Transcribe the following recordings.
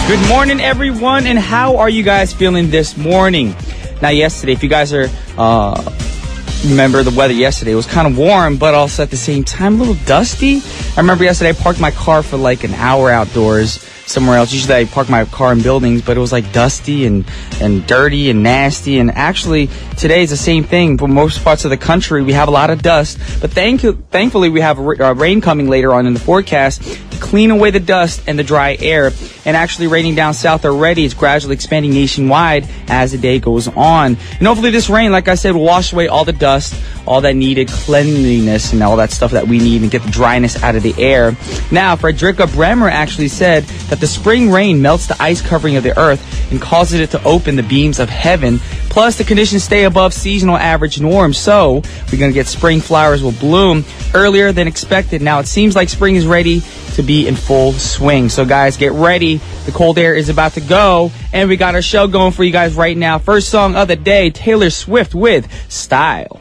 Good morning, everyone, and how are you guys feeling this morning? Now, yesterday, if you guys are remember the weather yesterday, it was kind of warm, but also at the same time a little dusty. I remember yesterday I parked my car for like an hour outdoors somewhere else. Usually I park my car in buildings, but it was like dusty and dirty and nasty. And actually today is the same thing. For most parts of the country, we have a lot of dust, but thankfully we have rain coming later on in the forecast to clean away the dust and the dry air. And actually raining down south already. It's gradually expanding nationwide as the day goes on. And hopefully this rain, like I said, will wash away all the dust, all that needed cleanliness and all that stuff that we need and get the dryness out of the air. Now, Fredrika Bremer actually said that the spring rain melts the ice covering of the earth and causes it to open the beams of heaven. Plus, the conditions stay above seasonal average norms. So, we're going to get spring flowers will bloom earlier than expected. Now, it seems like spring is ready to be in full swing. So, guys, get ready. The cold air is about to go. And we got our show going for you guys right now. First song of the day, Taylor Swift with Style.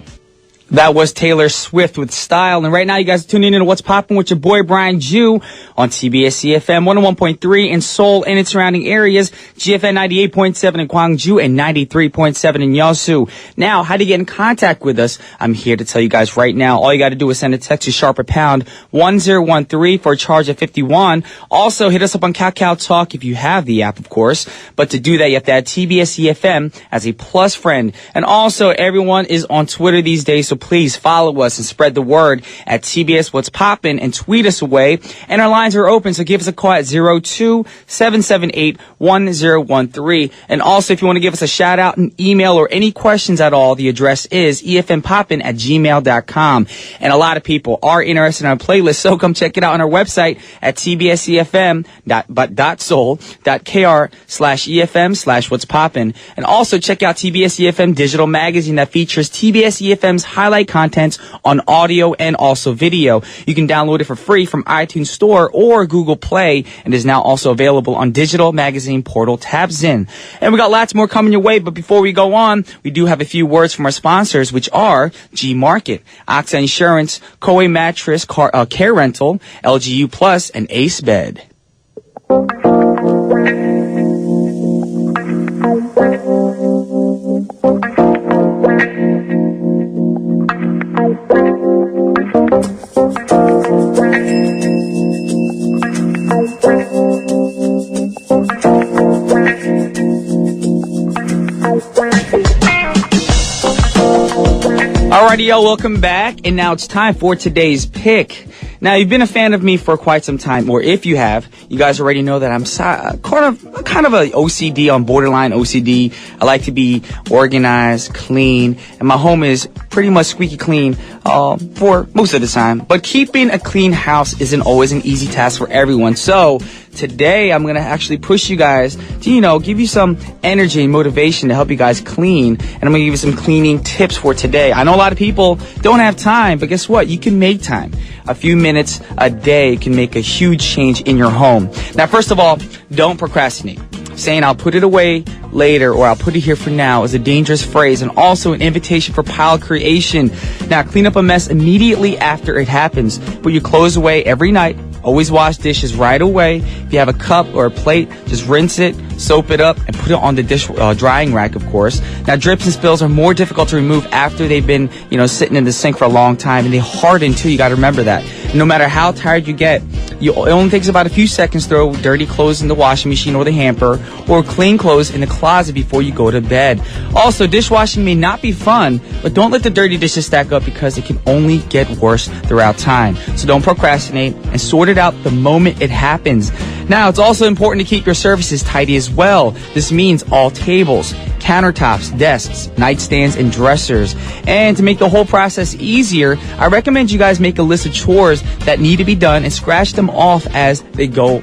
That was Taylor Swift with Style. And right now, you guys are tuning in to What's Poppin' with your boy, Brian Jew, on TBS efm 101.3 in Seoul and its surrounding areas, GFN 98.7 in Gwangju, and 93.7 in Yeosu. Now, how to get in contact with us? I'm here to tell you guys right now. All you got to do is send a text to sharper pound 1013 for a charge of 51. Also, hit us up on Kakao Talk if you have the app, of course. But to do that, you have to add TBS efm as a plus friend. And also, everyone is on Twitter these days, so please follow us and spread the word at TBS What's Poppin' and tweet us away. And our lines are open, so give us a call at 02-778-1013. And also, if you want to give us a shout out, an email, or any questions at all, the address is efmpoppin@gmail.com. And a lot of people are interested in our playlist, so come check it out on our website at tbsefm.soul.kr/efm/what's poppin'. And also check out TBS EFM digital magazine that features TBS EFM's highlight contents on audio and also video. You can download it for free from iTunes Store or Google Play, and is now also available on digital magazine portal Tabzin. And we got lots more coming your way, but before we go on, we do have a few words from our sponsors, which are G Market, AXA Insurance, Koei Mattress, Care Rental, LGU Plus, and Ace Bed. Alrighty, yo, welcome back. And now it's time for today's pick. Now, you've been a fan of me for quite some time, or if you have, you guys already know that I'm kind of a OCD, on borderline OCD. I like to be organized, clean, and my home is pretty much squeaky clean for most of the time. But keeping a clean house isn't always an easy task for everyone. So today, I'm going to actually push you guys to, give you some energy and motivation to help you guys clean. And I'm going to give you some cleaning tips for today. I know a lot of people don't have time, but guess what? You can make time. A few minutes a day can make a huge change in your home. Now, first of all, don't procrastinate. Saying I'll put it away later or I'll put it here for now is a dangerous phrase and also an invitation for pile creation. Now, clean up a mess immediately after it happens. Put your clothes away every night. Always wash dishes right away. If you have a cup or a plate, just rinse it, soap it up, and put it on the drying rack, of course. Now, drips and spills are more difficult to remove after they've been, sitting in the sink for a long time, and they harden too. You got to remember that. No matter how tired you get, it only takes about a few seconds to throw dirty clothes in the washing machine or the hamper, or clean clothes in the closet before you go to bed. Also, dishwashing may not be fun, but don't let the dirty dishes stack up because it can only get worse throughout time. So don't procrastinate and sort it out the moment it happens. Now, it's also important to keep your surfaces tidy as well. This means all tables, countertops, desks, nightstands, and dressers. And to make the whole process easier, I recommend you guys make a list of chores that need to be done and scratch them off as they go,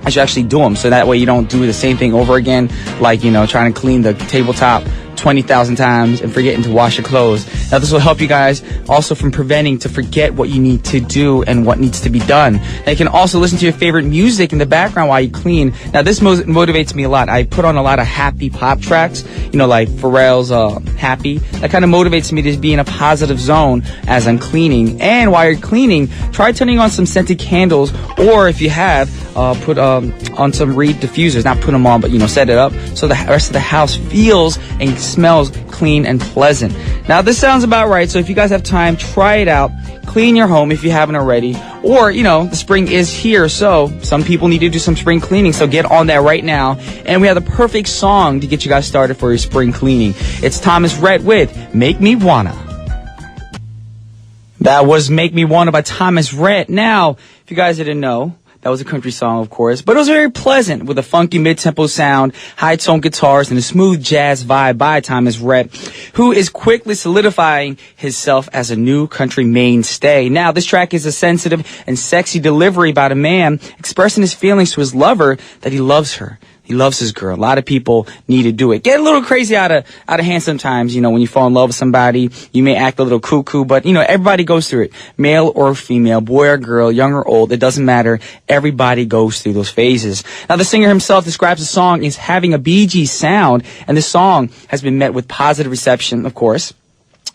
as you actually do them. So that way you don't do the same thing over again, like, trying to clean the tabletop 20,000 times and forgetting to wash your clothes. Now, this will help you guys also from preventing to forget what you need to do and what needs to be done. Now, you can also listen to your favorite music in the background while you clean. Now, this motivates me a lot. I put on a lot of happy pop tracks, like Pharrell's Happy. That kind of motivates me to be in a positive zone as I'm cleaning. And while you're cleaning, try turning on some scented candles, or if you have, put on some reed diffusers. Not put them on, but set it up so the rest of the house feels and smells clean and pleasant. Now this sounds about right, so if you guys have time, try it out. Clean your home if you haven't already. Or, the spring is here, so some people need to do some spring cleaning, so get on that right now. And we have the perfect song to get you guys started for your spring cleaning. It's Thomas Rhett with Make Me Wanna. That was Make Me Wanna by Thomas Rhett. Now, if you guys didn't know, that was a country song, of course, but it was very pleasant with a funky mid-tempo sound, high-tone guitars, and a smooth jazz vibe by Thomas Rhett, who is quickly solidifying himself as a new country mainstay. Now, this track is a sensitive and sexy delivery about a man expressing his feelings to his lover that he loves her. He loves his girl. A lot of people need to do it. Get a little crazy out of hand sometimes. When you fall in love with somebody, you may act a little cuckoo, but everybody goes through it. Male or female, boy or girl, young or old, it doesn't matter. Everybody goes through those phases. Now, the singer himself describes the song as having a Bee Gees sound, and the song has been met with positive reception, of course,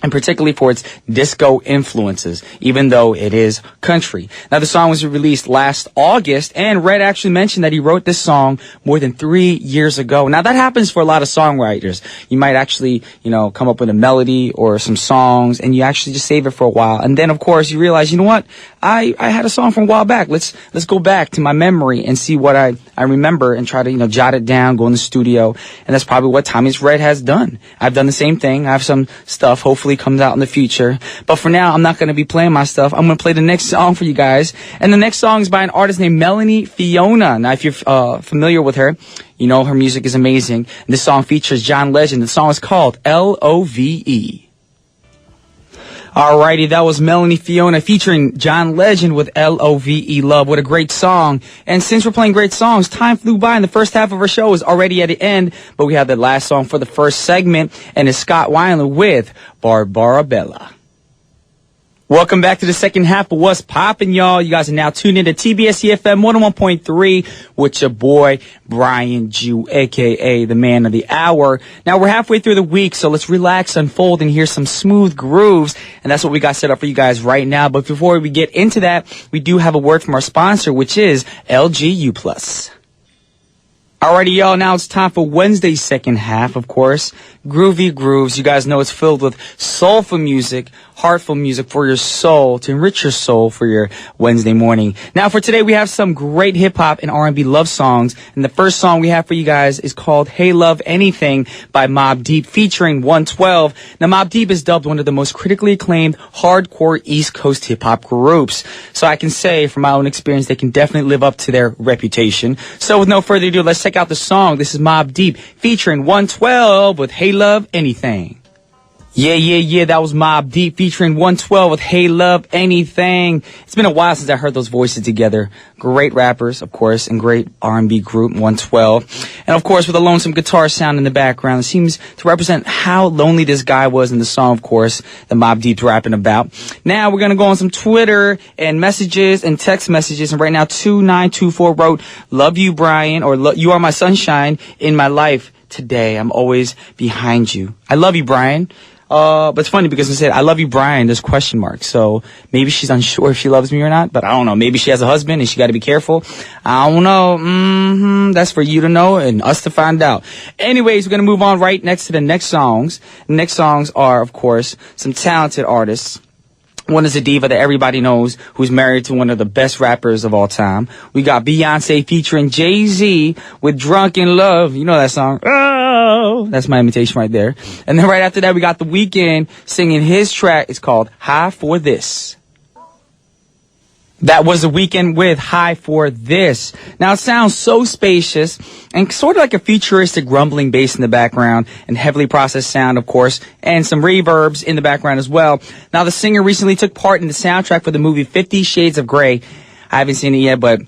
and particularly for its disco influences, even though it is country. Now, the song was released last August, and Red actually mentioned that he wrote this song more than 3 years ago. Now, that happens for a lot of songwriters. You might actually, come up with a melody or some songs, and you actually just save it for a while. And then, of course, you realize, you know what? I had a song from a while back. Let's go back to my memory and see what I remember and try to, jot it down, go in the studio. And that's probably what Thomas Rhett has done. I've done the same thing. I have some stuff, hopefully comes out in the future. But for now, I'm not going to be playing my stuff. I'm going to play the next song for you guys. And the next song is by an artist named Melanie Fiona. Now, if you're familiar with her, her music is amazing. And this song features John Legend. The song is called Love. Alrighty, that was Melanie Fiona featuring John Legend with Love, Love. What a great song. And since we're playing great songs, time flew by and the first half of our show is already at the end, but we have the last song for the first segment, and it's Scott Weiland with Barbara Bella. Welcome back to the second half of What's Poppin', y'all. You guys are now tuned in to TBS efm 101.3 with your boy, Brian Jew, a.k.a. the man of the hour. Now, we're halfway through the week, so let's relax, unfold, and hear some smooth grooves. And that's what we got set up for you guys right now. But before we get into that, we do have a word from our sponsor, which is LGU+. Alrighty, y'all, now it's time for Wednesday's second half, of course. Groovy Grooves. You guys know it's filled with soulful music, heartful music for your soul, to enrich your soul for your Wednesday morning. Now, for today, we have some great hip-hop and R&B love songs. And the first song we have for you guys is called Hey Love Anything by Mobb Deep featuring 112. Now, Mobb Deep is dubbed one of the most critically acclaimed hardcore East Coast hip-hop groups. So I can say, from my own experience, they can definitely live up to their reputation. So with no further ado, let's check out the song. This is Mobb Deep featuring 112 with Hey Love Anything. Yeah, that was Mobb Deep featuring 112 with Hey Love Anything. It's been a while since I heard those voices together. Great rappers, of course, and great R&B group, 112. And of course, with a lonesome guitar sound in the background, it seems to represent how lonely this guy was in the song, of course, that Mobb Deep's rapping about. Now, we're going to go on some Twitter and messages and text messages. And right now, 2924 wrote, "Love you, Brian," or "You are my sunshine in my life today. I'm always behind you." I love you, Brian. But it's funny because I said, "I love you, Brian," there's question marks. So maybe she's unsure if she loves me or not, but I don't know. Maybe she has a husband and she got to be careful. I don't know. That's for you to know and us to find out. Anyways, we're going to move on right next to the next songs. The next songs are, of course, some talented artists. One is a diva that everybody knows who's married to one of the best rappers of all time. We got Beyonce featuring Jay-Z with Drunk in Love. You know that song. Oh, that's my imitation right there. And then right after that, we got The Weeknd singing his track. It's called High for This. That was The Weeknd with High for This. Now, it sounds so spacious and sort of like a futuristic rumbling bass in the background and heavily processed sound, of course, and some reverbs in the background as well. Now, the singer recently took part in the soundtrack for the movie 50 Shades of Grey. I haven't seen it yet, but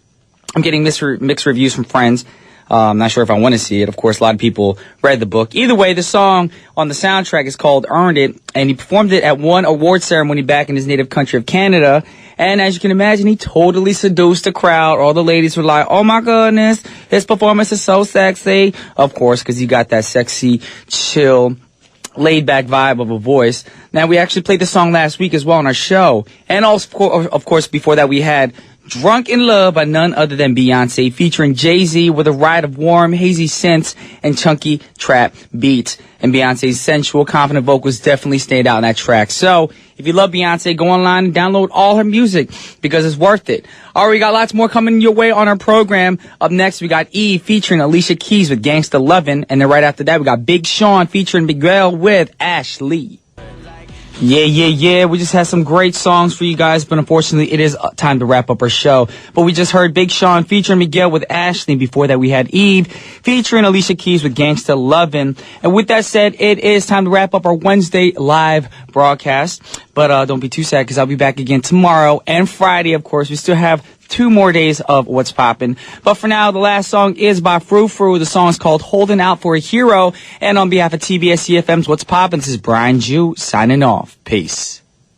I'm getting mixed reviews from friends. I'm not sure if I want to see it. Of course, a lot of people read the book. Either way, the song on the soundtrack is called Earned It, and he performed it at one award ceremony back in his native country of Canada. And as you can imagine, he totally seduced the crowd. All the ladies were like, "Oh my goodness, his performance is so sexy." Of course, because he got that sexy, chill, laid-back vibe of a voice. Now, we actually played the song last week as well on our show. And also, of course, before that, we had Drunk in Love by none other than Beyonce, featuring Jay-Z with a ride of warm, hazy synths and chunky trap beats. And Beyonce's sensual, confident vocals definitely stand out in that track. So, if you love Beyonce, go online and download all her music because it's worth it. All right, we got lots more coming your way on our program. Up next, we got Eve featuring Alicia Keys with Gangsta Lovin'. And then right after that, we got Big Sean featuring Miguel with Ashley. Yeah. We just had some great songs for you guys, but unfortunately, it is time to wrap up our show. But we just heard Big Sean featuring Miguel with Ashley. Before that, we had Eve featuring Alicia Keys with Gangsta Lovin'. And with that said, it is time to wrap up our Wednesday live broadcast. But don't be too sad because I'll be back again tomorrow and Friday, of course. We still have 2 more days of What's Poppin'. But for now, the last song is by Frou Frou. The song is called Holding Out for a Hero. And on behalf of TBS efm's What's Poppin', this is Brian Jew signing off. Peace.